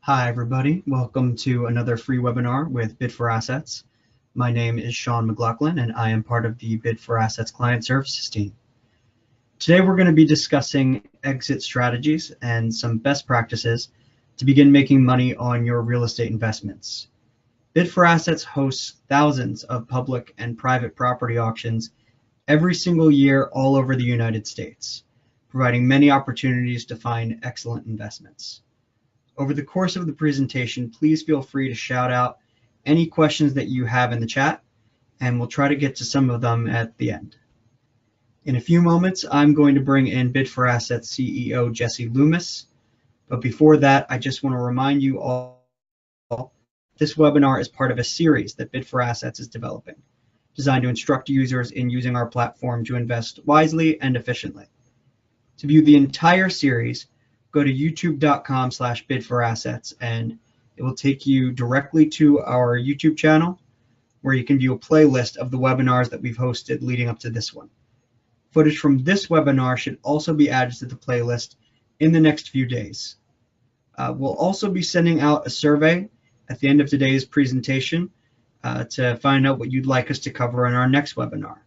Hi, everybody. Welcome to another free webinar with Bid4Assets. My name is Sean McLaughlin, and I am part of the Bid4Assets client services team. Today, we're going to be discussing exit strategies and some best practices to begin making money on your real estate investments. Bid4Assets hosts thousands of public and private property auctions every single year all over the United States, providing many opportunities to find excellent investments. Over the course of the presentation, please feel free to shout out any questions that you have in the chat, and we'll try to get to some of them at the end. In a few moments, I'm going to bring in Bid4Assets CEO Jesse Loomis, but before that, I just want to remind you all this webinar is part of a series that Bid4Assets is developing, designed to instruct users in using our platform to invest wisely and efficiently. To view the entire series, go to youtube.com/bid4assets, and it will take you directly to our YouTube channel where you can view a playlist of the webinars that we've hosted leading up to this one. Footage from this webinar should also be added to the playlist in the next few days. We'll also be sending out a survey at the end of today's presentation to find out what you'd like us to cover in our next webinar.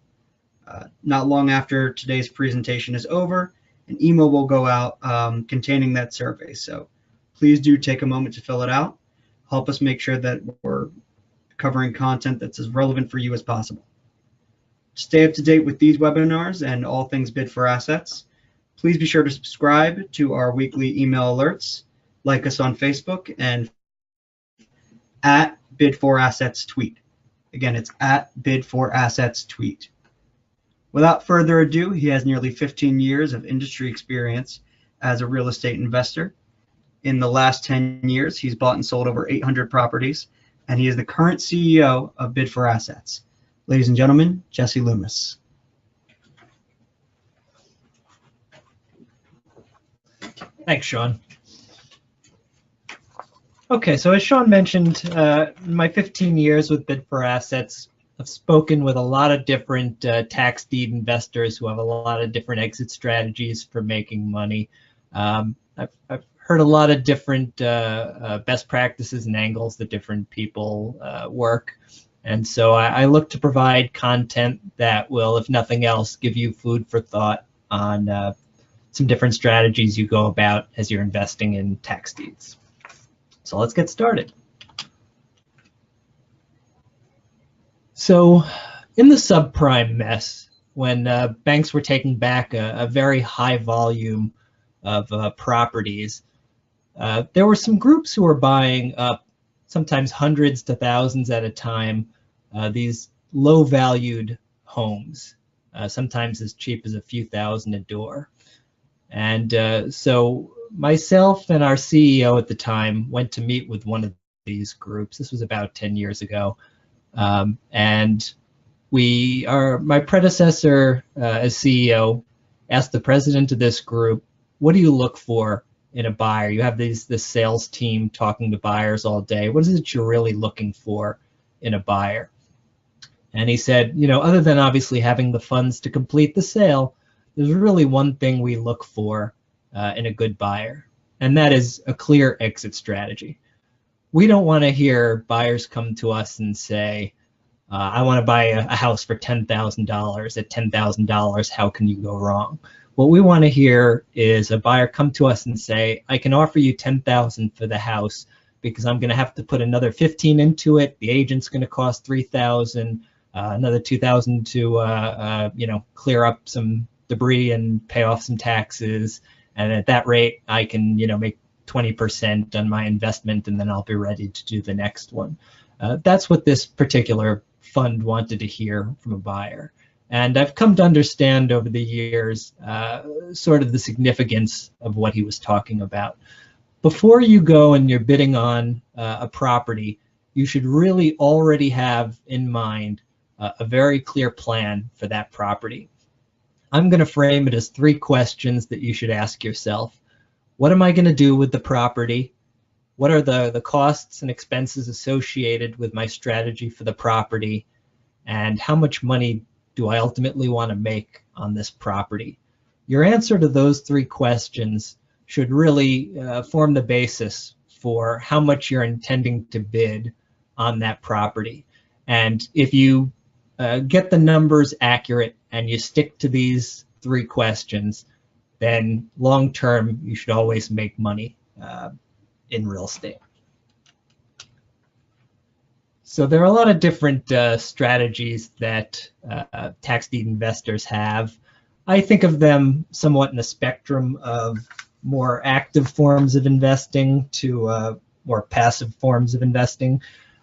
Not long after today's presentation is over, an email will go out containing that survey. So please do take a moment to fill it out. Help us make sure that we're covering content that's as relevant for you as possible. To stay up to date with these webinars and all things Bid4Assets, please be sure to subscribe to our weekly email alerts, like us on Facebook, and at Bid4Assets tweet. Again, it's at Bid4Assets tweet. Without further ado, he has nearly 15 years of industry experience as a real estate investor. In the last 10 years, he's bought and sold over 800 properties, and he is the current CEO of Bid4Assets. Ladies and gentlemen, Jesse Loomis. Thanks, Sean. Okay, so as Sean mentioned, my 15 years with Bid4Assets, I've spoken with a lot of different tax deed investors who have a lot of different exit strategies for making money. I've heard a lot of different best practices and angles that different people work. And so I look to provide content that will, if nothing else, give you food for thought on some different strategies you go about as you're investing in tax deeds. So let's get started. So in the subprime mess, when banks were taking back a very high volume of properties, there were some groups who were buying up sometimes hundreds to thousands at a time, these low-valued homes, sometimes as cheap as a few thousand a door. And so myself and our CEO at the time went to meet with one of these groups. This was about 10 years ago. And my predecessor as CEO asked the president of this group, what do you look for in a buyer? You have this sales team talking to buyers all day. What is it you're really looking for in a buyer? And he said, other than obviously having the funds to complete the sale, there's really one thing we look for in a good buyer, and that is a clear exit strategy. We don't want to hear buyers come to us and say, I want to buy a house for $10,000. At $10,000, how can you go wrong? What we want to hear is a buyer come to us and say, I can offer you $10,000 for the house because I'm going to have to put another $15,000 into it. The agent's going to cost $3,000, another $2,000 to clear up some debris and pay off some taxes. And at that rate, I can make 20% on my investment, and then I'll be ready to do the next one. That's what this particular fund wanted to hear from a buyer. And I've come to understand over the years sort of the significance of what he was talking about. Before you go and you're bidding on a property, you should really already have in mind a very clear plan for that property. I'm going to frame it as 3 questions that you should ask yourself. What am I going to do with the property? What are the costs and expenses associated with my strategy for the property? And how much money do I ultimately want to make on this property? Your answer to those 3 questions should really form the basis for how much you're intending to bid on that property. And if you get the numbers accurate and you stick to these 3 questions, then long term you should always make money in real estate. So there are a lot of different strategies that tax deed investors have. I think of them somewhat in a spectrum of more active forms of investing to more passive forms of investing.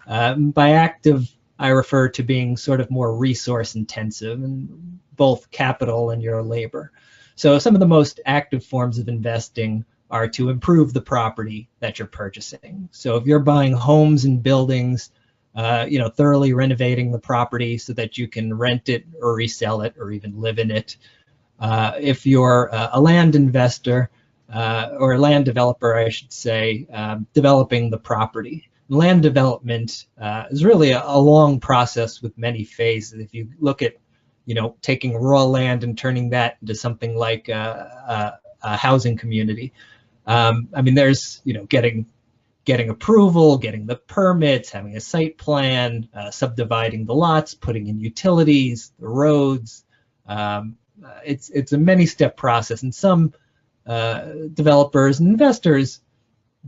By active, I refer to being sort of more resource intensive in both capital and your labor. So some of the most active forms of investing are to improve the property that you're purchasing. So if you're buying homes and buildings, thoroughly renovating the property so that you can rent it or resell it or even live in it. If you're a land investor or a land developer, I should say, developing the property. Land development is really a long process with many phases. If you look at, taking raw land and turning that into something like a housing community, there's, getting approval, getting the permits, having a site plan, subdividing the lots, putting in utilities, the roads. It's a many-step process, and some developers and investors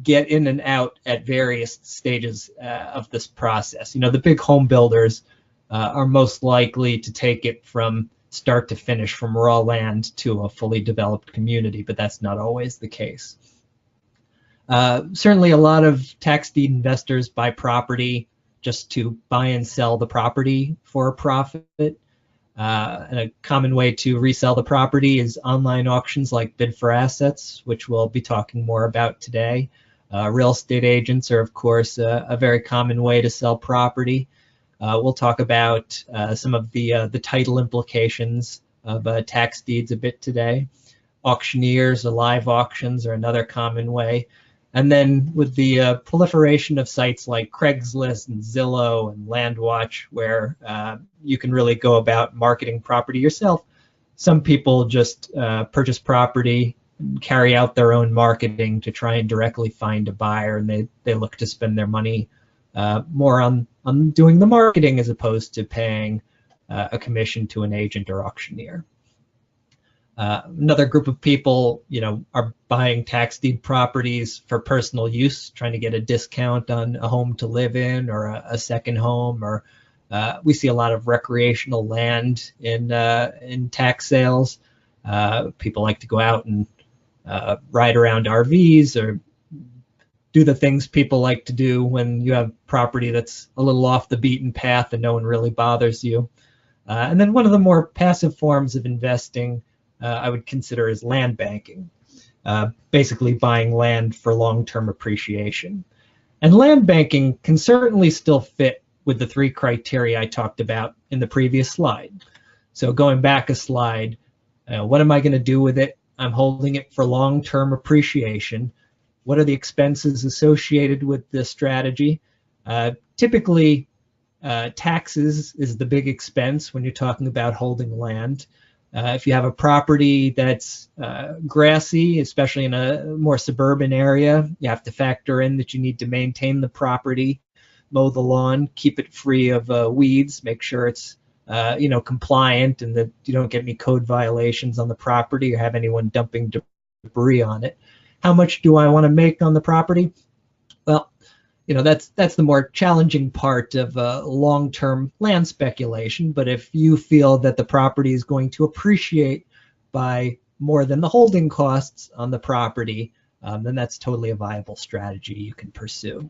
get in and out at various stages of this process. The big home builders are most likely to take it from start to finish, from raw land to a fully developed community, but that's not always the case. Certainly a lot of tax deed investors buy property just to buy and sell the property for a profit. And a common way to resell the property is online auctions like Bid4Assets, which we'll be talking more about today. Real estate agents are, of course, a very common way to sell property. We'll talk about some of the title implications of tax deeds a bit today. Auctioneers or live auctions are another common way. And then with the proliferation of sites like Craigslist and Zillow and LandWatch, where you can really go about marketing property yourself, some people just purchase property and carry out their own marketing to try and directly find a buyer, and they look to spend their money more on doing the marketing as opposed to paying a commission to an agent or auctioneer. Another group of people, are buying tax deed properties for personal use, trying to get a discount on a home to live in or a second home. Or we see a lot of recreational land in tax sales. People like to go out and ride around RVs or do the things people like to do when you have property that's a little off the beaten path and no one really bothers you. And then one of the more passive forms of investing I would consider is land banking, basically buying land for long-term appreciation. And land banking can certainly still fit with the 3 criteria I talked about in the previous slide. So going back a slide, what am I going to do with it? I'm holding it for long-term appreciation. What are the expenses associated with this strategy? Typically, taxes is the big expense when you're talking about holding land. If you have a property that's grassy, especially in a more suburban area, you have to factor in that you need to maintain the property, mow the lawn, keep it free of weeds, make sure it's compliant and that you don't get any code violations on the property or have anyone dumping debris on it. How much do I want to make on the property? Well, that's the more challenging part of long-term land speculation. But if you feel that the property is going to appreciate by more than the holding costs on the property, then that's totally a viable strategy you can pursue.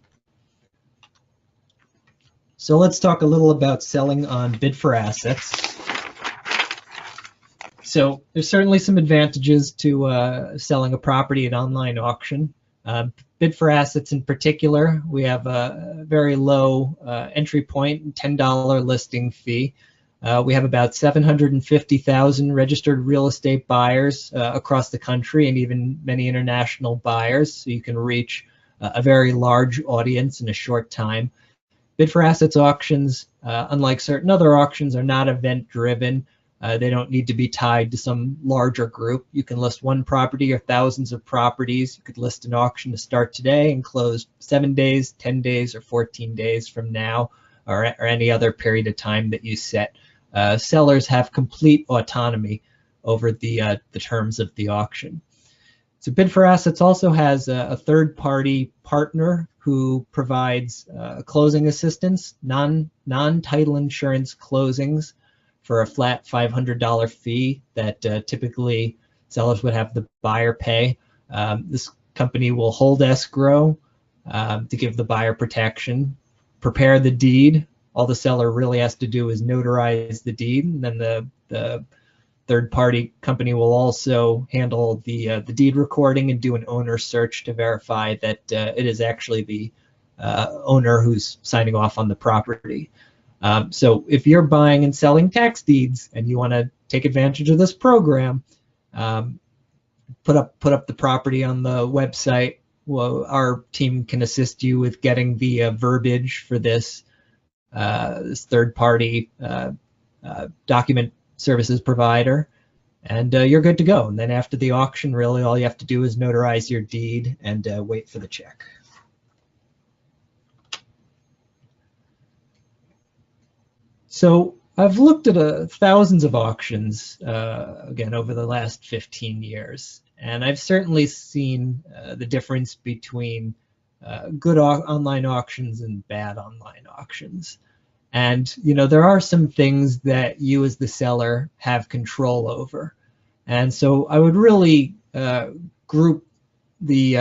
So let's talk a little about selling on Bid4Assets. So there's certainly some advantages to selling a property at online auction. Bid4Assets in particular, we have a very low entry point, $10 listing fee. We have about 750,000 registered real estate buyers across the country and even many international buyers, so you can reach a very large audience in a short time. Bid4Assets auctions, unlike certain other auctions, are not event-driven. They don't need to be tied to some larger group. You can list one property or thousands of properties. You could list an auction to start today and close 7 days, 10 days, or 14 days from now, or any other period of time that you set. Sellers have complete autonomy over the terms of the auction. So Bid4Assets also has a third-party partner who provides closing assistance, non-title insurance closings for a flat $500 fee that typically sellers would have the buyer pay. This company will hold escrow to give the buyer protection, prepare the deed. All the seller really has to do is notarize the deed, and then the third-party company will also handle the deed recording and do an owner search to verify that it is actually the owner who's signing off on the property. So if you're buying and selling tax deeds and you want to take advantage of this program, put up the property on the website. Well, our team can assist you with getting the verbiage for this third-party document services provider, and you're good to go. And then after the auction, really all you have to do is notarize your deed and wait for the check. So I've looked at thousands of auctions, again, over the last 15 years, and I've certainly seen the difference between good online auctions and bad online auctions. And, you know, there are some things that you as the seller have control over. And so I would really group the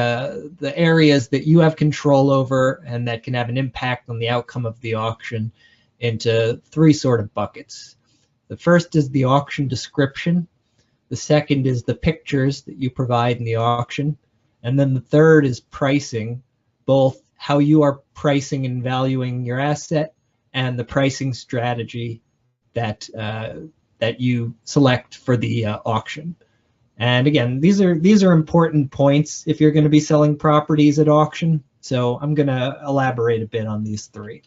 areas that you have control over and that can have an impact on the outcome of the auction into three sort of buckets. The first is the auction description. The second is the pictures that you provide in the auction. And then the third is pricing, both how you are pricing and valuing your asset and the pricing strategy that that you select for the auction. And again, these are important points if you're going to be selling properties at auction. So I'm going to elaborate a bit on these three.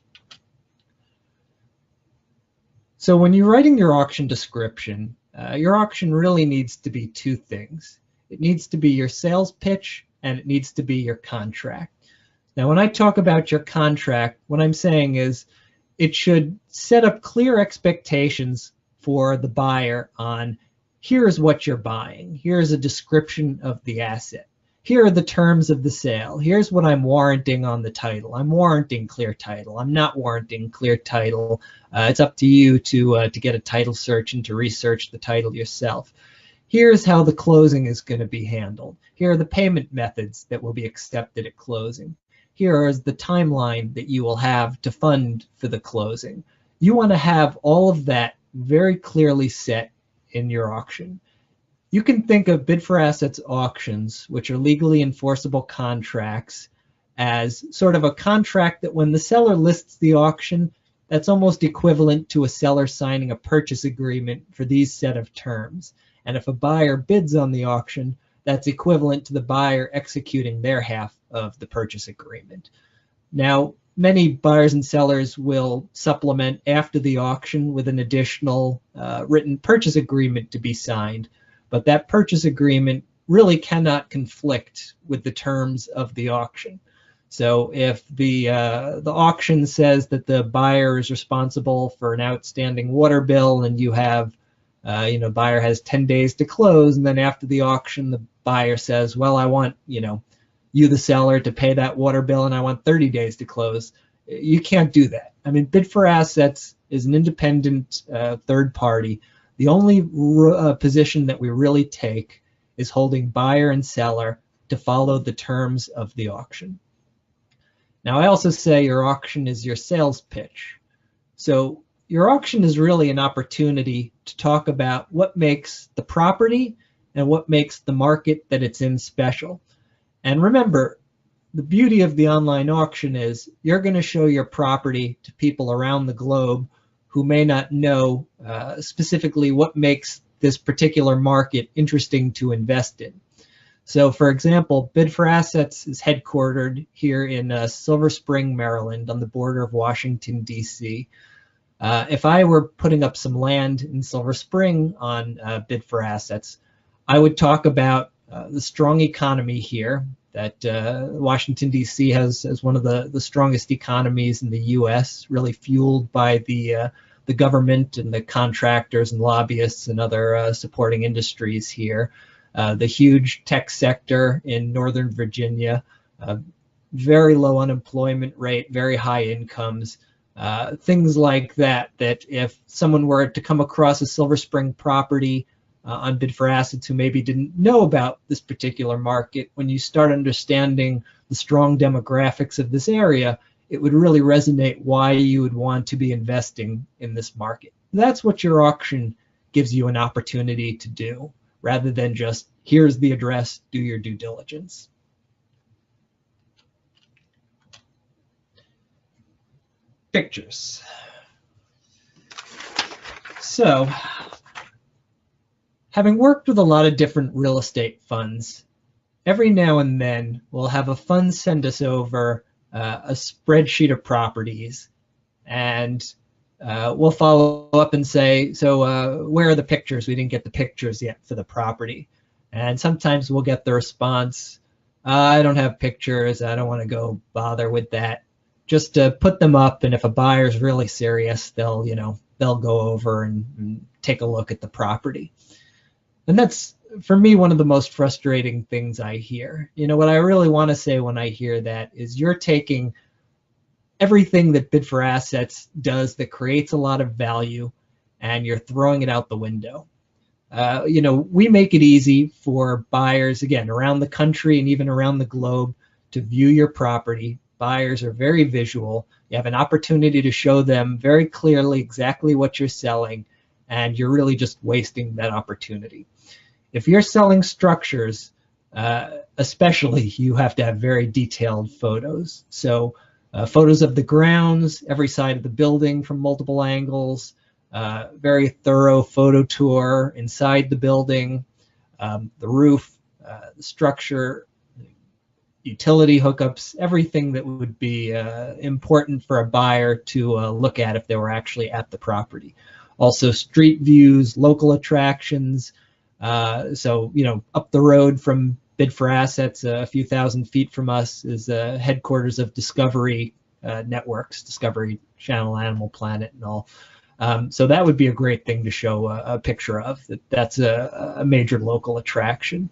So when you're writing your auction description, your auction really needs to be two things. It needs to be your sales pitch and it needs to be your contract. Now, when I talk about your contract, what I'm saying is it should set up clear expectations for the buyer on here's what you're buying. Here's a description of the asset. Here are the terms of the sale. Here's what I'm warranting on the title. I'm warranting clear title. I'm not warranting clear title. It's up to you to get a title search and to research the title yourself. Here's how the closing is going to be handled. Here are the payment methods that will be accepted at closing. Here is the timeline that you will have to fund for the closing. You want to have all of that very clearly set in your auction. You can think of Bid4Assets auctions, which are legally enforceable contracts, as sort of a contract that when the seller lists the auction, that's almost equivalent to a seller signing a purchase agreement for these set of terms. And if a buyer bids on the auction, that's equivalent to the buyer executing their half of the purchase agreement. Now, many buyers and sellers will supplement after the auction with an additional written purchase agreement to be signed, but that purchase agreement really cannot conflict with the terms of the auction. So if the auction says that the buyer is responsible for an outstanding water bill and you have, buyer has 10 days to close, and then after the auction, the buyer says, well, I want, you, the seller, to pay that water bill and I want 30 days to close. You can't do that. I mean, Bid4Assets is an independent third party. The only position that we really take is holding buyer and seller to follow the terms of the auction. Now, I also say your auction is your sales pitch. So your auction is really an opportunity to talk about what makes the property and what makes the market that it's in special. And remember, the beauty of the online auction is you're going to show your property to people around the globe who may not know specifically what makes this particular market interesting to invest in. So for example, Bid4Assets is headquartered here in Silver Spring, Maryland, on the border of Washington, D.C. If I were putting up some land in Silver Spring on Bid for Assets, I would talk about the strong economy here, that Washington, D.C. has one of the strongest economies in the U.S., really fueled by the government and the contractors and lobbyists and other supporting industries here. The huge tech sector in Northern Virginia, very low unemployment rate, very high incomes, things like that, that if someone were to come across a Silver Spring property on Bid for Assets who maybe didn't know about this particular market, when you start understanding the strong demographics of this area, it would really resonate why you would want to be investing in this market. That's what your auction gives you an opportunity to do, rather than just, here's the address, do your due diligence. Pictures. So, having worked with a lot of different real estate funds, every now and then we'll have a fund send us over a spreadsheet of properties, and we'll follow up and say, so where are the pictures? We didn't get the pictures yet for the property. And sometimes we'll get the response, I don't have pictures, I don't want to go bother with that. Just put them up, and if a buyer's really serious, they'll go over and take a look at the property. And that's, for me, one of the most frustrating things I hear. What I really want to say when I hear that is, you're taking everything that Bid for Assets does that creates a lot of value, and you're throwing it out the window. We make it easy for buyers, again, around the country and even around the globe, to view your property. Buyers are very visual. You have an opportunity to show them very clearly exactly what you're selling, and you're really just wasting that opportunity. If you're selling structures, especially, you have to have very detailed photos. So photos of the grounds, every side of the building from multiple angles, very thorough photo tour inside the building, the roof, the structure, utility hookups, everything that would be important for a buyer to look at if they were actually at the property. Also street views, local attractions. So, up the road from Bid for Assets, a few thousand feet from us, is headquarters of Discovery Networks, Discovery Channel, Animal Planet, and all. So that would be a great thing to show a picture of. That's a major local attraction.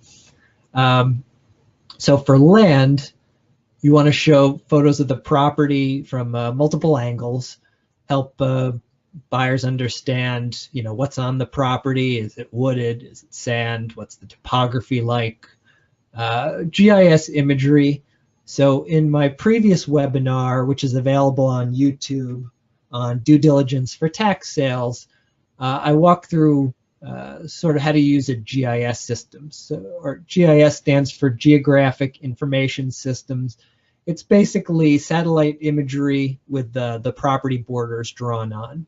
So for land, you want to show photos of the property from multiple angles, help buyers understand, what's on the property. Is it wooded? Is it sand? What's the topography like? GIS imagery. So in my previous webinar, which is available on YouTube on due diligence for tax sales, I walk through sort of how to use a GIS system. Or GIS stands for Geographic Information Systems. It's basically satellite imagery with the property borders drawn on.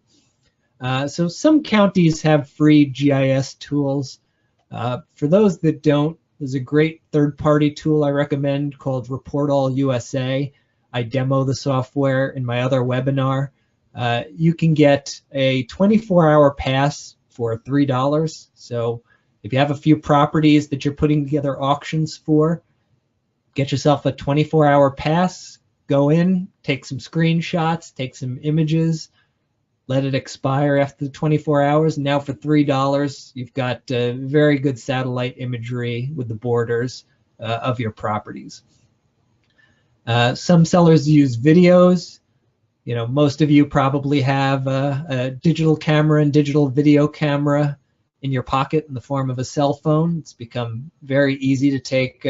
So some counties have free GIS tools. For those that don't, there's a great third-party tool I recommend called Report All USA. I demo the software in my other webinar. You can get a 24-hour pass for $3. So if you have a few properties that you're putting together auctions for, get yourself a 24-hour pass, go in, take some screenshots, take some images, let it expire after the 24 hours. And now for $3, you've got very good satellite imagery with the borders of your properties. Some sellers use videos. Most of you probably have a digital camera and digital video camera in your pocket in the form of a cell phone. It's become very easy to take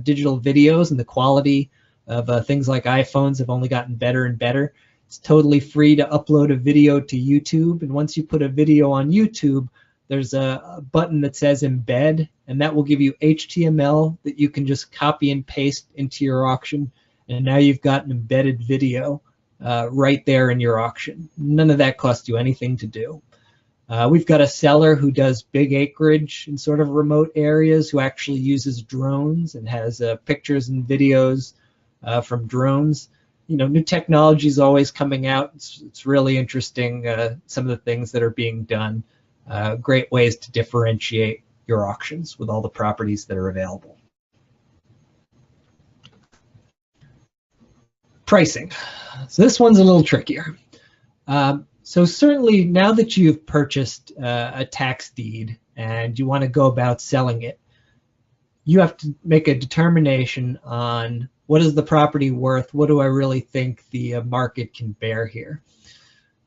digital videos, and the quality of things like iPhones have only gotten better and better. It's totally free to upload a video to YouTube, and once you put a video on YouTube, there's a button that says embed, and that will give you HTML that you can just copy and paste into your auction, and now you've got an embedded video right there in your auction. None of that costs you anything to do. We've got a seller who does big acreage in sort of remote areas, who actually uses drones and has pictures and videos from drones. new technology is always coming out. It's really interesting, some of the things that are being done. Great ways to differentiate your auctions with all the properties that are available. Pricing. So this one's a little trickier. So certainly now that you've purchased a tax deed and you want to go about selling it, you have to make a determination on what is the property worth, what do I really think the market can bear here.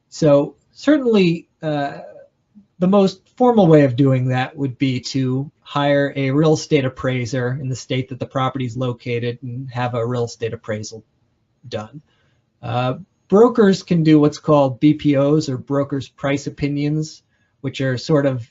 So certainly the most formal way of doing that would be to hire a real estate appraiser in the state that the property is located and have a real estate appraisal done. Brokers can do what's called BPOs, or brokers price opinions, which are sort of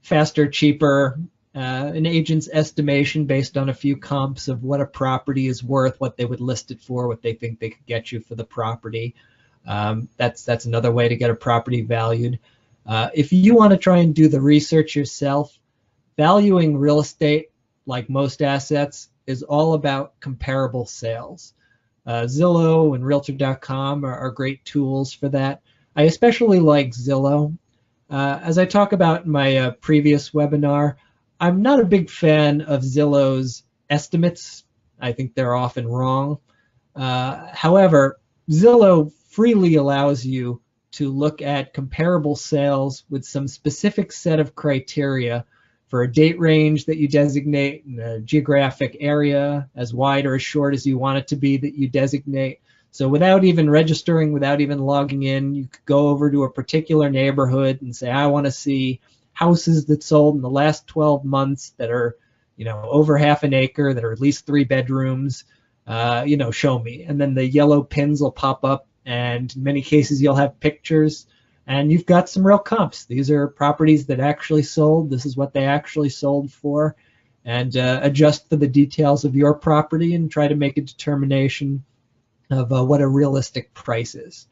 faster, cheaper, an agent's estimation based on a few comps of what a property is worth, what they would list it for, what they think they could get you for the property. That's another way to get a property valued. If you want to try and do the research yourself, valuing real estate, like most assets, is all about comparable sales. Zillow and Realtor.com are great tools for that. I especially like Zillow. As I talk about in my previous webinar, I'm not a big fan of Zillow's estimates. I think they're often wrong. However, Zillow freely allows you to look at comparable sales with some specific set of criteria for a date range that you designate, and a geographic area as wide or as short as you want it to be that you designate. So without even registering, without even logging in, you could go over to a particular neighborhood and say, I want to see houses that sold in the last 12 months that are, over half an acre, that are at least 3 bedrooms, show me. And then the yellow pins will pop up, and in many cases you'll have pictures, and you've got some real comps. These are properties that actually sold. This is what they actually sold for, and adjust for the details of your property and try to make a determination of what a realistic price is.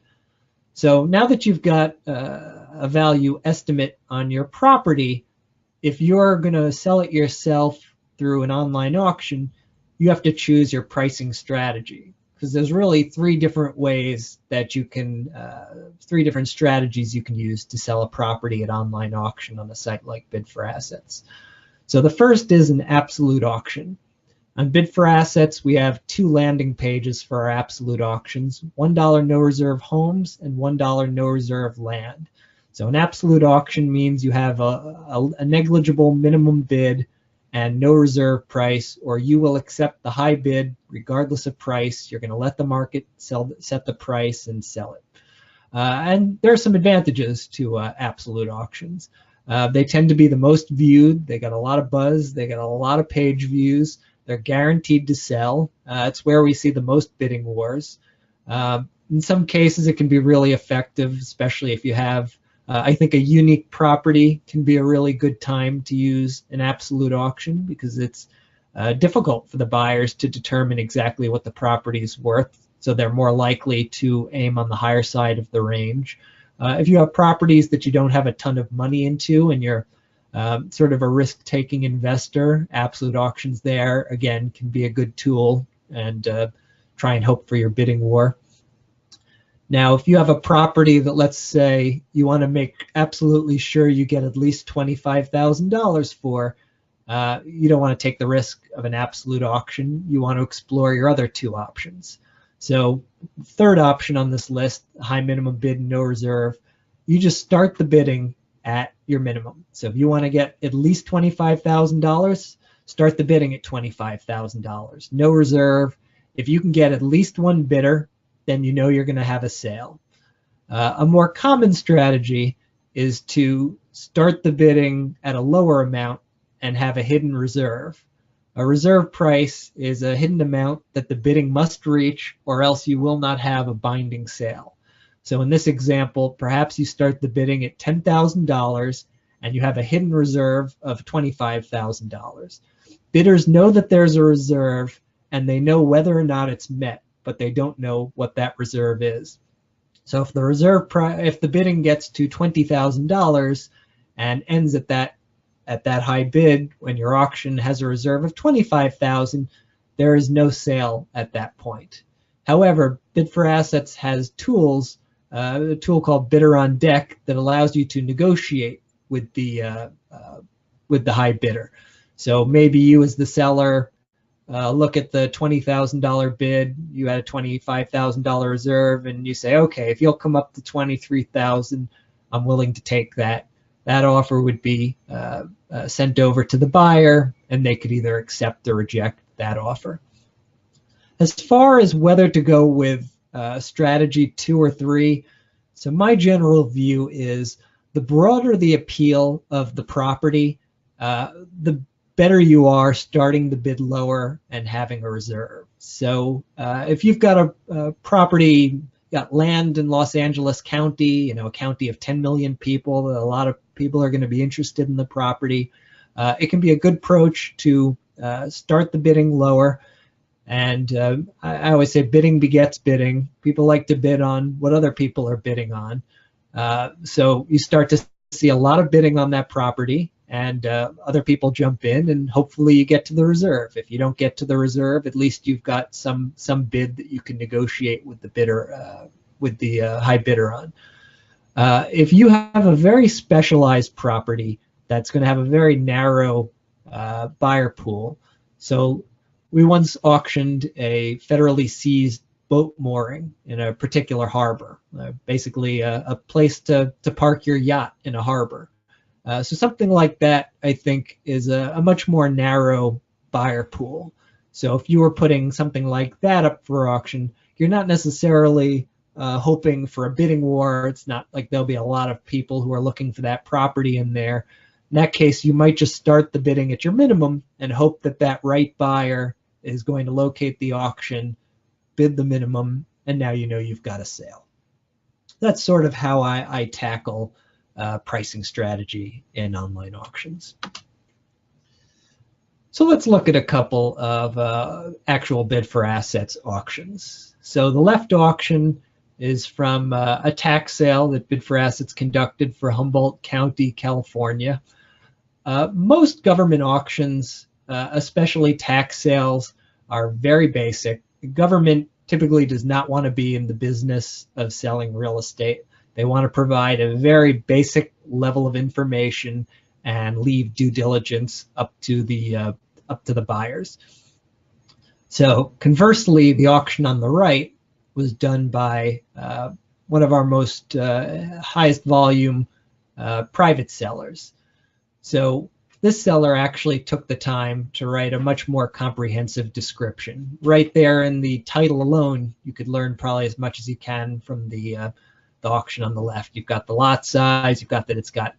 So now that you've got a value estimate on your property, if you're going to sell it yourself through an online auction, you have to choose your pricing strategy, because there's really 3 different ways that you can, 3 different strategies you can use to sell a property at online auction on a site like Bid4Assets. So the first is an absolute auction. On Bid4Assets, we have 2 landing pages for our absolute auctions: $1 no reserve homes and $1 no reserve land. So an absolute auction means you have a negligible minimum bid and no reserve price, or you will accept the high bid regardless of price. You're going to let the market set the price and sell it. And there are some advantages to absolute auctions. They tend to be the most viewed. They got a lot of buzz. They got a lot of page views. They're guaranteed to sell. It's where we see the most bidding wars. In some cases, it can be really effective, especially if you have, I think a unique property can be a really good time to use an absolute auction, because it's difficult for the buyers to determine exactly what the property is worth. So they're more likely to aim on the higher side of the range. If you have properties that you don't have a ton of money into and you're sort of a risk-taking investor, absolute auctions there, again, can be a good tool, and try and hope for your bidding war. Now, if you have a property that, let's say, you want to make absolutely sure you get at least $25,000 for, you don't want to take the risk of an absolute auction. You want to explore your other 2 options. So third option on this list, high minimum bid, no reserve, you just start the bidding at your minimum. So if you want to get at least $25,000, start the bidding at $25,000. No reserve. If you can get at least 1 bidder, then you know you're going to have a sale. A more common strategy is to start the bidding at a lower amount and have a hidden reserve. A reserve price is a hidden amount that the bidding must reach, or else you will not have a binding sale. So in this example, perhaps you start the bidding at $10,000 and you have a hidden reserve of $25,000. Bidders know that there's a reserve and they know whether or not it's met, but they don't know what that reserve is. So if the reserve if the bidding gets to $20,000 and ends at that high bid, when your auction has a reserve of $25,000, there is no sale at that point. However, Bid4Assets has tools, a tool called Bidder on Deck, that allows you to negotiate with the high bidder. So maybe you as the seller look at the $20,000 bid, you had a $25,000 reserve, and you say, okay, if you'll come up to $23,000, I'm willing to take that. That offer would be sent over to the buyer, and they could either accept or reject that offer. As far as whether to go with strategy 2 or 3, so my general view is the broader the appeal of the property, the better you are starting the bid lower and having a reserve. So if you've got a property, got land in Los Angeles County, a county of 10 million people, a lot of people are going to be interested in the property. It can be a good approach to start the bidding lower. And I always say bidding begets bidding. People like to bid on what other people are bidding on. So you start to see a lot of bidding on that property, and other people jump in, and hopefully you get to the reserve. If you don't get to the reserve, at least you've got some bid that you can negotiate with the bidder, with the high bidder on. If you have a very specialized property that's going to have a very narrow buyer pool, so we once auctioned a federally seized boat mooring in a particular harbor, basically a place to park your yacht in a harbor. So something like that, I think, is a much more narrow buyer pool. So if you were putting something like that up for auction, you're not necessarily hoping for a bidding war. It's not like there'll be a lot of people who are looking for that property in there. In that case, you might just start the bidding at your minimum and hope that that right buyer is going to locate the auction, bid the minimum, and now you know you've got a sale. That's sort of how I tackle pricing strategy in online auctions. So let's look at a couple of actual Bid4Assets auctions. So the left auction is from a tax sale that Bid4Assets conducted for Humboldt County, California. Most government auctions, especially tax sales, are very basic. The government typically does not want to be in the business of selling real estate. They want to provide a very basic level of information and leave due diligence up to the buyers. So conversely, the auction on the right was done by one of our most highest volume private sellers. So this seller actually took the time to write a much more comprehensive description. Right there in the title alone, you could learn probably as much as you can from the auction on the left. You've got the lot size, you've got that it's got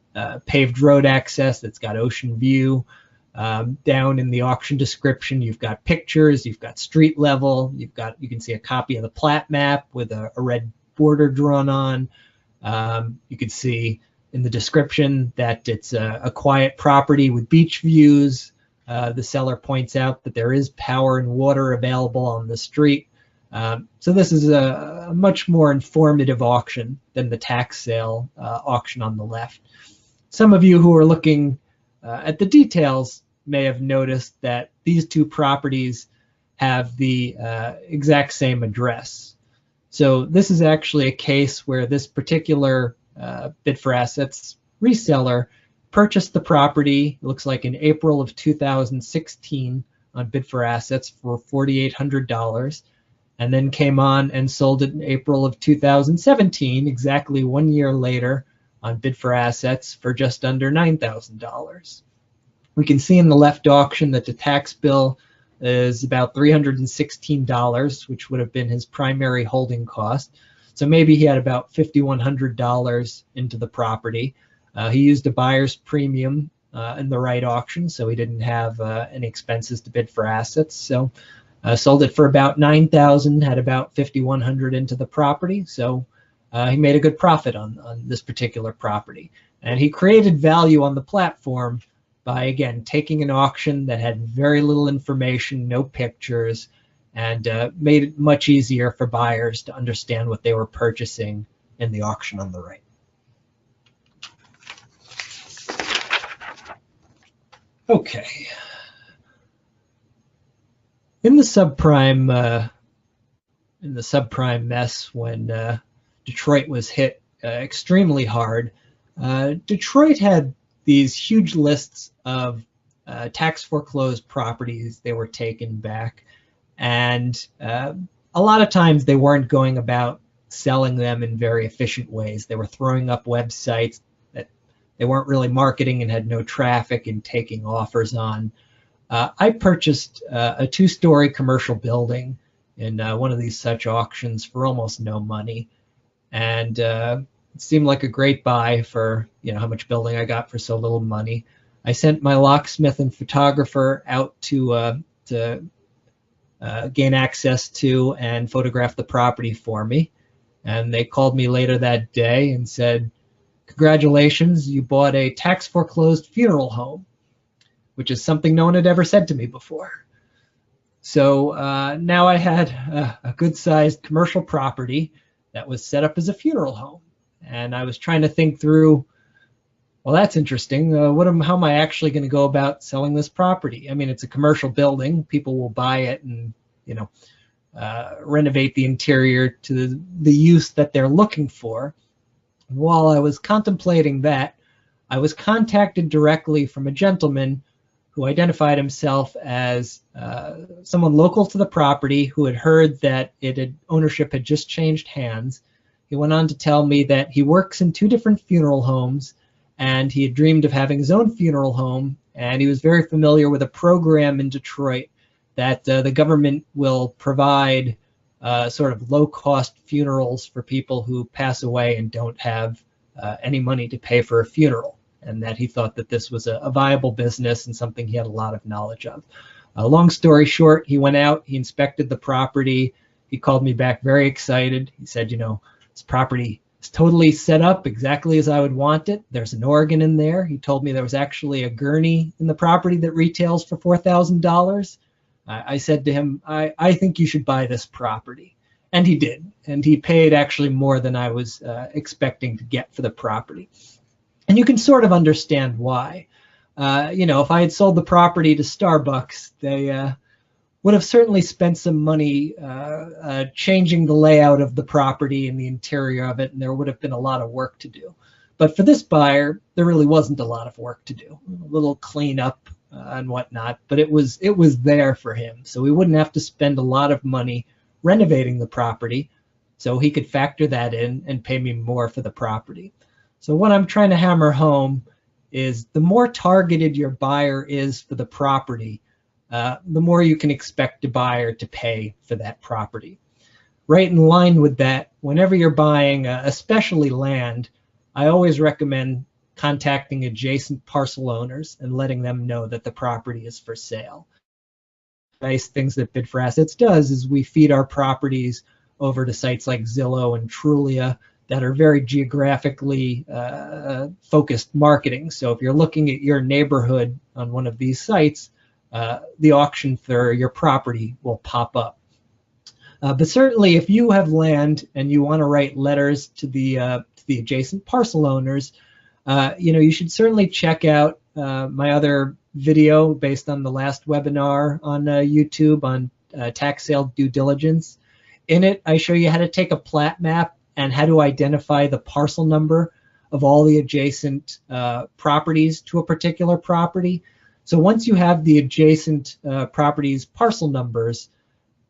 paved road access, it's got ocean view. Down in the auction description, you've got pictures, you've got street level, you can see a copy of the plat map with a red border drawn on. You can see in the description that it's a quiet property with beach views. The seller points out that there is power and water available on the street. So this is a much more informative auction than the tax sale auction on the left. Some of you who are looking at the details may have noticed that these two properties have the exact same address. So this is actually a case where this particular Bid4Assets reseller purchased the property, it looks like in April of 2016 on Bid4Assets for $4,800, and then came on and sold it in April of 2017, exactly 1 year later, on Bid4Assets for just under $9,000. We can see in the left auction that the tax bill is about $316, which would have been his primary holding cost. So maybe he had about $5,100 into the property. He used a buyer's premium in the right auction, so he didn't have any expenses to Bid4Assets. So sold it for about $9,000, had about $5,100 into the property. So he made a good profit on this particular property. And he created value on the platform by, again, taking an auction that had very little information, no pictures, and made it much easier for buyers to understand what they were purchasing in the auction on the right. Okay. In the subprime in the subprime mess when Detroit was hit extremely hard. Detroit had these huge lists of tax foreclosed properties they were taken back, and a lot of times they weren't going about selling them in very efficient ways. They were throwing up websites that they weren't really marketing and had no traffic and taking offers on. I purchased a 2-story commercial building in one of these such auctions for almost no money, and it seemed like a great buy for how much building I got for so little money. I sent my locksmith and photographer out to gain access to and photograph the property for me, and they called me later that day and said, "Congratulations, you bought a tax foreclosed funeral home," which is something no one had ever said to me before. So now I had a good-sized commercial property that was set up as a funeral home. And I was trying to think through, well, that's interesting. How am I actually going to go about selling this property? I mean, it's a commercial building. People will buy it and, renovate the interior to the use that they're looking for. While I was contemplating that, I was contacted directly from a gentleman who identified himself as someone local to the property who had heard that ownership had just changed hands. He went on to tell me that he works in 2 different funeral homes, and he had dreamed of having his own funeral home, and he was very familiar with a program in Detroit that the government will provide sort of low-cost funerals for people who pass away and don't have any money to pay for a funeral, and that he thought that this was a viable business and something he had a lot of knowledge of. Long story short, he went out, he inspected the property, he called me back very excited. He said, this property is totally set up exactly as I would want it. There's an organ in there. He told me there was actually a gurney in the property that retails for $4,000. I said to him, I think you should buy this property. And he did. And he paid actually more than I was expecting to get for the property. And you can sort of understand why. If I had sold the property to Starbucks, they would have certainly spent some money changing the layout of the property and the interior of it, and there would have been a lot of work to do. But for this buyer, there really wasn't a lot of work to do. A little cleanup and whatnot, but it was there for him. So he wouldn't have to spend a lot of money renovating the property, so he could factor that in and pay me more for the property. So what I'm trying to hammer home is the more targeted your buyer is for the property, the more you can expect a buyer to pay for that property. Right in line with that, whenever you're buying, especially land, I always recommend contacting adjacent parcel owners and letting them know that the property is for sale. Nice things that Bid for Assets does is we feed our properties over to sites like Zillow and Trulia that are very geographically focused marketing. So if you're looking at your neighborhood on one of these sites, the auction for your property will pop up. But certainly if you have land and you want to write letters to the adjacent parcel owners, you should certainly check out my other video based on the last webinar on YouTube on tax sale due diligence. In it, I show you how to take a plat map and how to identify the parcel number of all the adjacent properties to a particular property. So once you have the adjacent properties parcel numbers,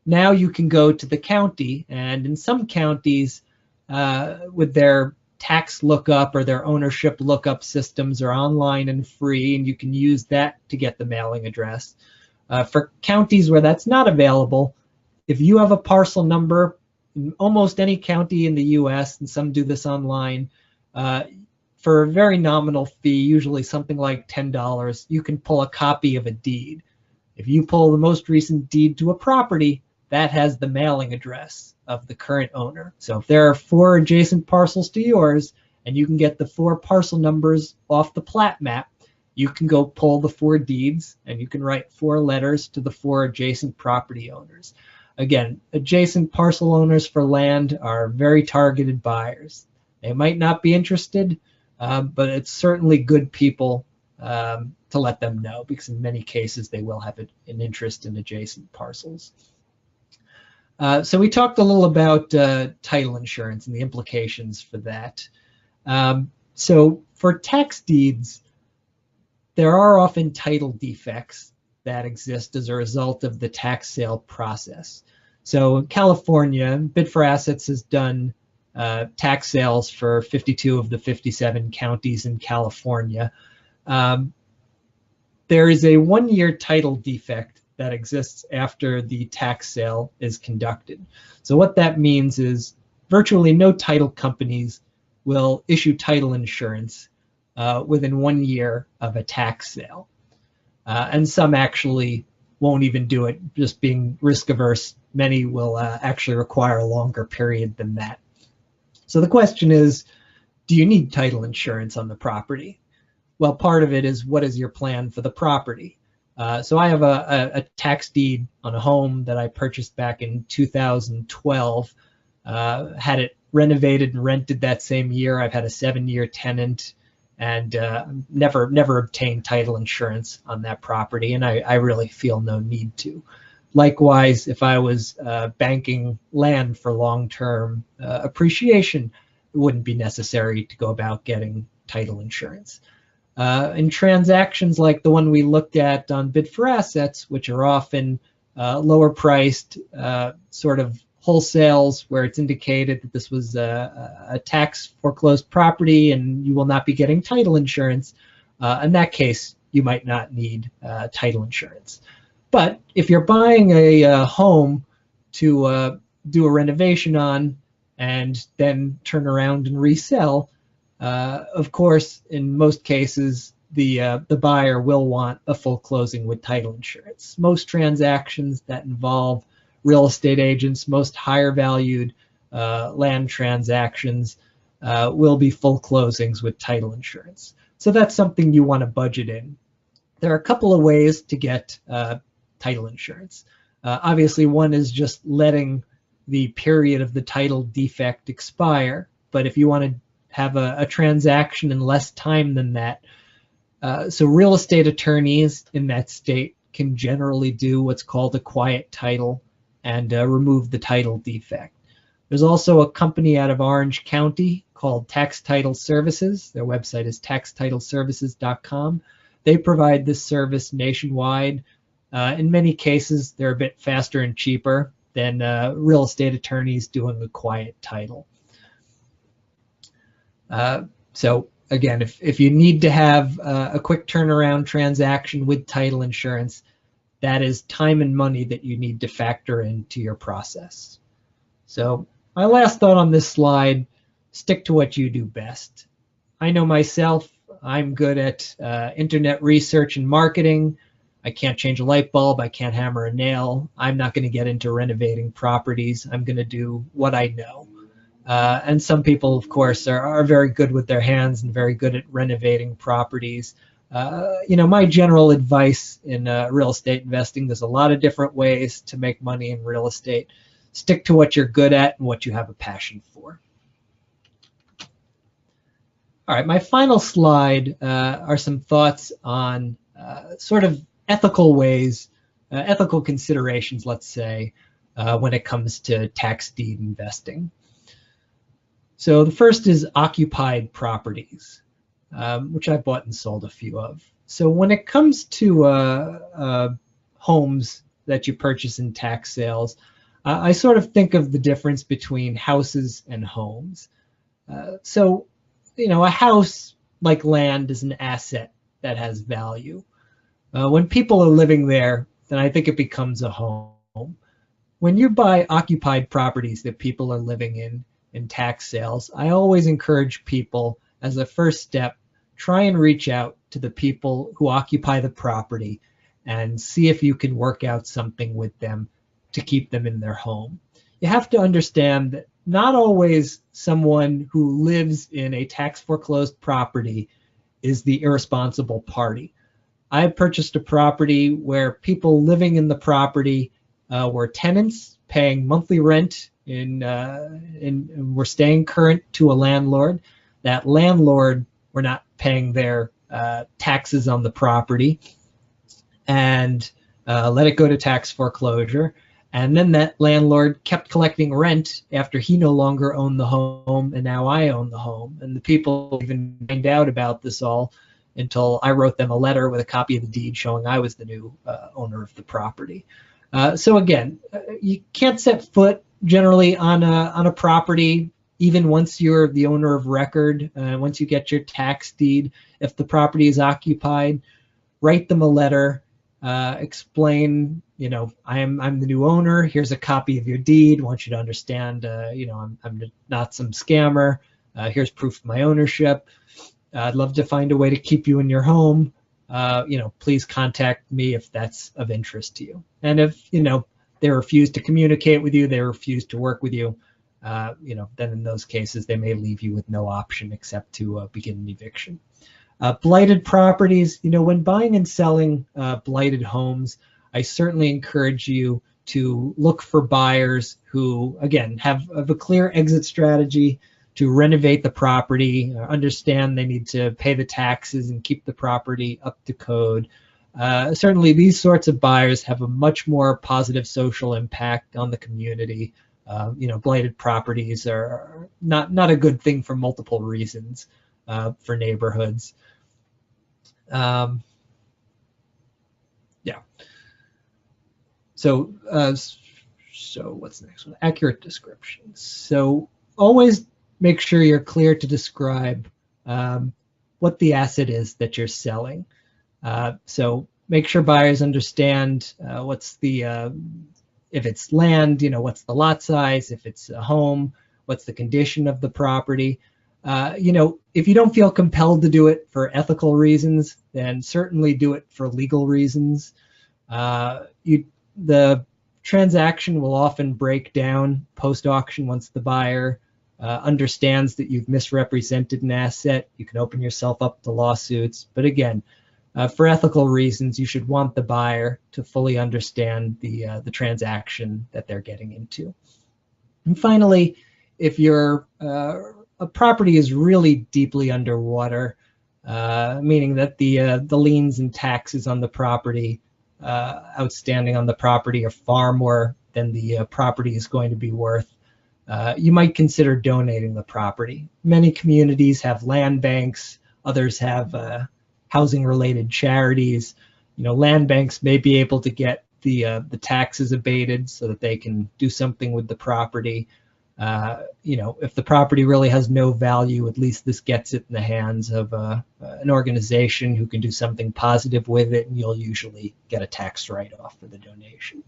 now you can go to the county, and in some counties with their tax lookup or their ownership lookup systems are online and free, and you can use that to get the mailing address. For counties where that's not available, if you have a parcel number in almost any county in the US, and some do this online, for a very nominal fee, usually something like $10, you can pull a copy of a deed. If you pull the most recent deed to a property, that has the mailing address of the current owner. So if there are 4 adjacent parcels to yours, and you can get the 4 parcel numbers off the plat map, you can go pull the 4 deeds, and you can write 4 letters to the 4 adjacent property owners. Again, adjacent parcel owners for land are very targeted buyers. They might not be interested, but it's certainly good people to let them know, because in many cases they will have an interest in adjacent parcels. So we talked a little about title insurance and the implications for that. So for tax deeds, there are often title defects that exist as a result of the tax sale process. So in California, Bid4Assets has done tax sales for 52 of the 57 counties in California. There is a 1-year title defect that exists after the tax sale is conducted. So what that means is virtually no title companies will issue title insurance within 1 year of a tax sale. And some actually won't even do it, just being risk averse. Many will actually require a longer period than that. So the question is, do you need title insurance on the property? Well, part of it is, what is your plan for the property? So I have a tax deed on a home that I purchased back in 2012, had it renovated and rented that same year. I've had a 7-year tenant, and never obtained title insurance on that property, and I really feel no need to. Likewise, if I was banking land for long-term appreciation, it wouldn't be necessary to go about getting title insurance. In transactions like the one we looked at on Bid4Assets, which are often lower priced, sort of wholesales where it's indicated that this was a tax foreclosed property and you will not be getting title insurance, in that case, you might not need title insurance. But if you're buying a home to do a renovation on and then turn around and resell, of course, in most cases, the buyer will want a full closing with title insurance. Most transactions that involve real estate agents, most higher valued land transactions will be full closings with title insurance. So that's something you want to budget in. There are a couple of ways to get title insurance. Obviously, one is just letting the period of the title defect expire. But if you want to have a transaction in less time than that, so real estate attorneys in that state can generally do what's called a quiet title and remove the title defect. There's also a company out of Orange County called Tax Title Services. Their website is taxtitleservices.com. They provide this service nationwide. In many cases, they're a bit faster and cheaper than real estate attorneys doing a quiet title. So again, if you need to have a quick turnaround transaction with title insurance, that is time and money that you need to factor into your process. So my last thought on this slide, stick to what you do best. I know myself, I'm good at internet research and marketing. I can't change a light bulb. I can't hammer a nail. I'm not going to get into renovating properties. I'm going to do what I know. And some people, of course, are very good with their hands and very good at renovating properties. My general advice in real estate investing, there's a lot of different ways to make money in real estate. Stick to what you're good at and what you have a passion for. All right, my final slide are some thoughts on sort of ethical ways, ethical considerations, let's say, when it comes to tax deed investing. So the first is occupied properties, which I bought and sold a few of. So when it comes to homes that you purchase in tax sales, I sort of think of the difference between houses and homes. So, a house, like land, is an asset that has value. When people are living there, then I think it becomes a home. When you buy occupied properties that people are living in tax sales, I always encourage people, as a first step, try and reach out to the people who occupy the property and see if you can work out something with them to keep them in their home. You have to understand that not always someone who lives in a tax foreclosed property is the irresponsible party. I purchased a property where people living in the property were tenants paying monthly rent and were staying current to a landlord. That landlord were not paying their taxes on the property and let it go to tax foreclosure. And then that landlord kept collecting rent after he no longer owned the home, and now I own the home. And the people even find out about this all until I wrote them a letter with a copy of the deed showing I was the new owner of the property. So again, you can't set foot generally on a property even once you're the owner of record. Once you get your tax deed, if the property is occupied, write them a letter. Explain, I'm the new owner. Here's a copy of your deed. I want you to understand, I'm not some scammer. Here's proof of my ownership. I'd love to find a way to keep you in your home. Please contact me if that's of interest to you. And if, they refuse to communicate with you, they refuse to work with you, then in those cases, they may leave you with no option except to begin an eviction. Blighted properties, when buying and selling blighted homes, I certainly encourage you to look for buyers who, again, have a clear exit strategy to renovate the property, understand they need to pay the taxes and keep the property up to code. Certainly, these sorts of buyers have a much more positive social impact on the community. Blighted properties are not a good thing for multiple reasons for neighborhoods. So what's the next one? Accurate descriptions. So always make sure you're clear to describe what the asset is that you're selling. So make sure buyers understand what's the, if it's land, what's the lot size, if it's a home, what's the condition of the property. If you don't feel compelled to do it for ethical reasons, then certainly do it for legal reasons. The transaction will often break down post-auction once the buyer understands that you've misrepresented an asset. You can open yourself up to lawsuits. But again, for ethical reasons, you should want the buyer to fully understand the transaction that they're getting into. And finally, if your a property is really deeply underwater, meaning that the liens and taxes on the property outstanding on the property are far more than the property is going to be worth, you might consider donating the property. Many communities have land banks, others have housing-related charities. Land banks may be able to get the taxes abated so that they can do something with the property. If the property really has no value, at least this gets it in the hands of an organization who can do something positive with it, and you'll usually get a tax write-off for the donation.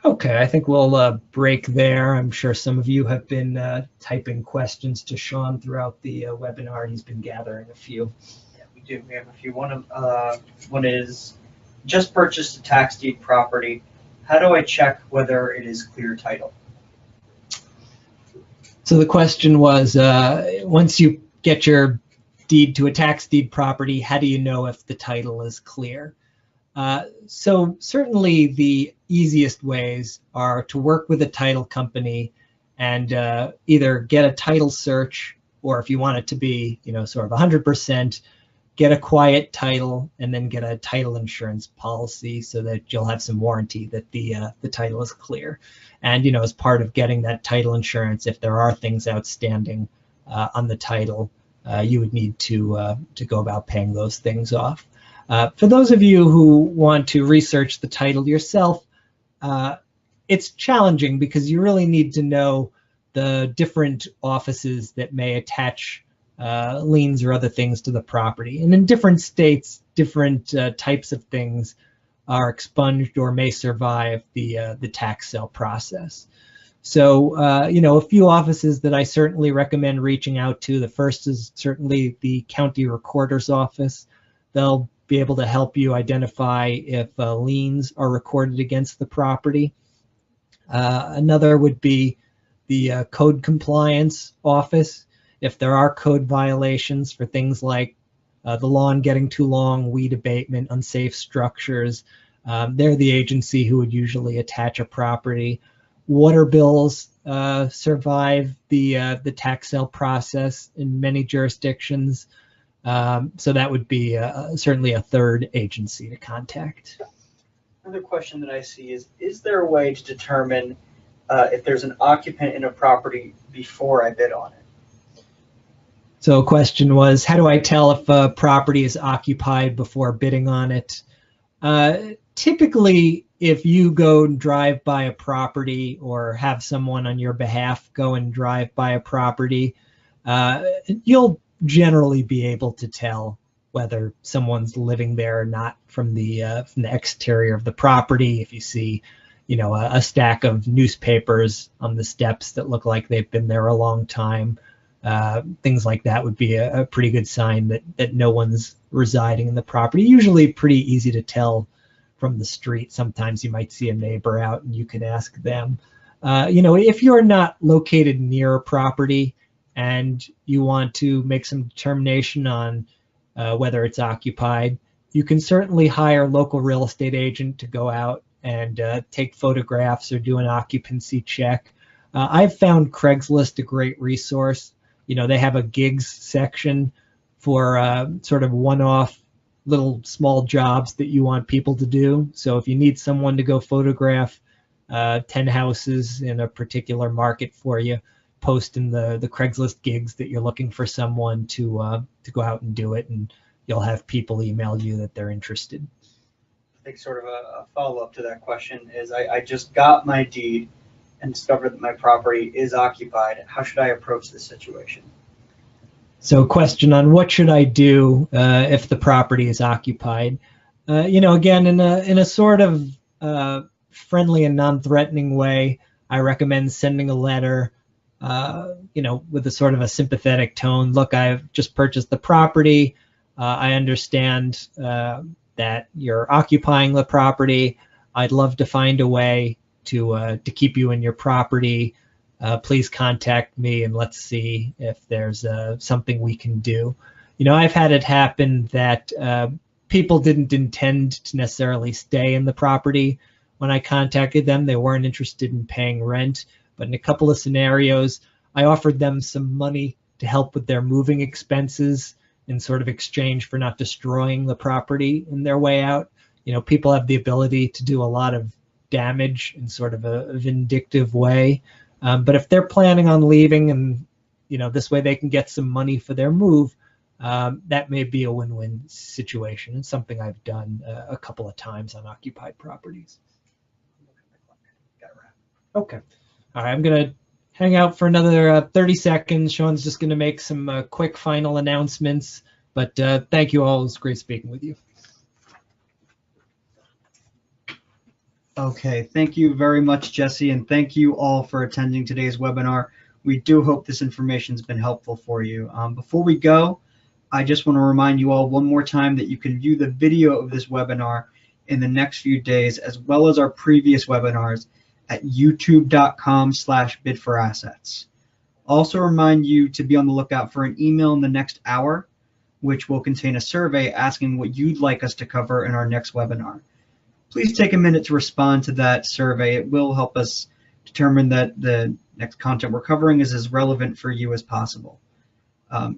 Okay, I think we'll break there. I'm sure some of you have been typing questions to Sean throughout the webinar. He's been gathering a few. Yeah, we do. We have a few. One is, just purchased a tax deed property. How do I check whether it is clear title? So the question was, once you get your deed to a tax deed property, how do you know if the title is clear? So certainly the easiest ways are to work with a title company and either get a title search, or if you want it to be, sort of 100%, get a quiet title and then get a title insurance policy so that you'll have some warranty that the title is clear. And as part of getting that title insurance, if there are things outstanding on the title, you would need to go about paying those things off. For those of you who want to research the title yourself, it's challenging because you really need to know the different offices that may attach liens or other things to the property. And in different states, different types of things are expunged or may survive the tax sale process. So, a few offices that I certainly recommend reaching out to. The first is certainly the county recorder's office. They'll be able to help you identify if liens are recorded against the property. Another would be the code compliance office. If there are code violations for things like the lawn getting too long, weed abatement, unsafe structures, they're the agency who would usually attach a property. Water bills survive the tax sale process in many jurisdictions. So that would be certainly a third agency to contact. Another question that I see is there a way to determine if there's an occupant in a property before I bid on it? So a question was, how do I tell if a property is occupied before bidding on it? Typically, if you go and drive by a property or have someone on your behalf go and drive by a property, you'll generally be able to tell whether someone's living there or not from the exterior of the property. If you see, a stack of newspapers on the steps that look like they've been there a long time, things like that would be a pretty good sign that no one's residing in the property. Usually pretty easy to tell from the street. Sometimes you might see a neighbor out and you can ask them. If you're not located near a property and you want to make some determination on whether it's occupied, you can certainly hire a local real estate agent to go out and take photographs or do an occupancy check. I've found Craigslist a great resource. They have a gigs section for sort of one-off little small jobs that you want people to do. So if you need someone to go photograph 10 houses in a particular market for you, post in the Craigslist gigs that you're looking for someone to go out and do it, and you'll have people email you that they're interested. I think sort of a follow-up to that question is I just got my deed and discovered that my property is occupied. How should I approach this situation? So question on what should I do if the property is occupied? Again, in a sort of friendly and non-threatening way, I recommend sending a letter, with a sort of a sympathetic tone. Look, I've just purchased the property. I understand that you're occupying the property. I'd love to find a way to keep you in your property. Please contact me and let's see if there's something we can do. I've had it happen that people didn't intend to necessarily stay in the property. When I contacted them, they weren't interested in paying rent, but in a couple of scenarios, I offered them some money to help with their moving expenses in sort of exchange for not destroying the property in their way out. People have the ability to do a lot of damage in sort of a vindictive way. But if they're planning on leaving and, this way they can get some money for their move, that may be a win-win situation. It's something I've done a couple of times on occupied properties. Okay. All right, I'm going to hang out for another 30 seconds. Sean's just going to make some quick final announcements. But thank you all. It was great speaking with you. Okay, thank you very much, Jesse, and thank you all for attending today's webinar. We do hope this information has been helpful for you. Before we go, I just want to remind you all one more time that you can view the video of this webinar in the next few days, as well as our previous webinars at youtube.com/bidforassets. Also remind you to be on the lookout for an email in the next hour, which will contain a survey asking what you'd like us to cover in our next webinar. Please take a minute to respond to that survey. It will help us determine that the next content we're covering is as relevant for you as possible.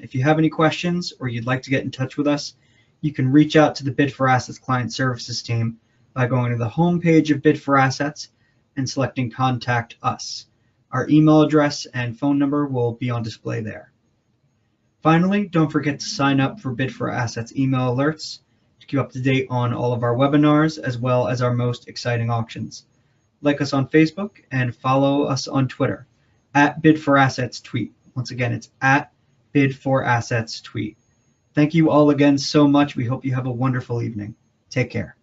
If you have any questions or you'd like to get in touch with us, you can reach out to the Bid4Assets Client Services team by going to the homepage of Bid4Assets and selecting Contact Us. Our email address and phone number will be on display there. Finally, don't forget to sign up for Bid4Assets email alerts to keep up to date on all of our webinars as well as our most exciting auctions. Like us on Facebook and follow us on Twitter at Bid4Assets Tweet. Once again, it's at Bid4Assets Tweet. Thank you all again so much. We hope you have a wonderful evening. Take care.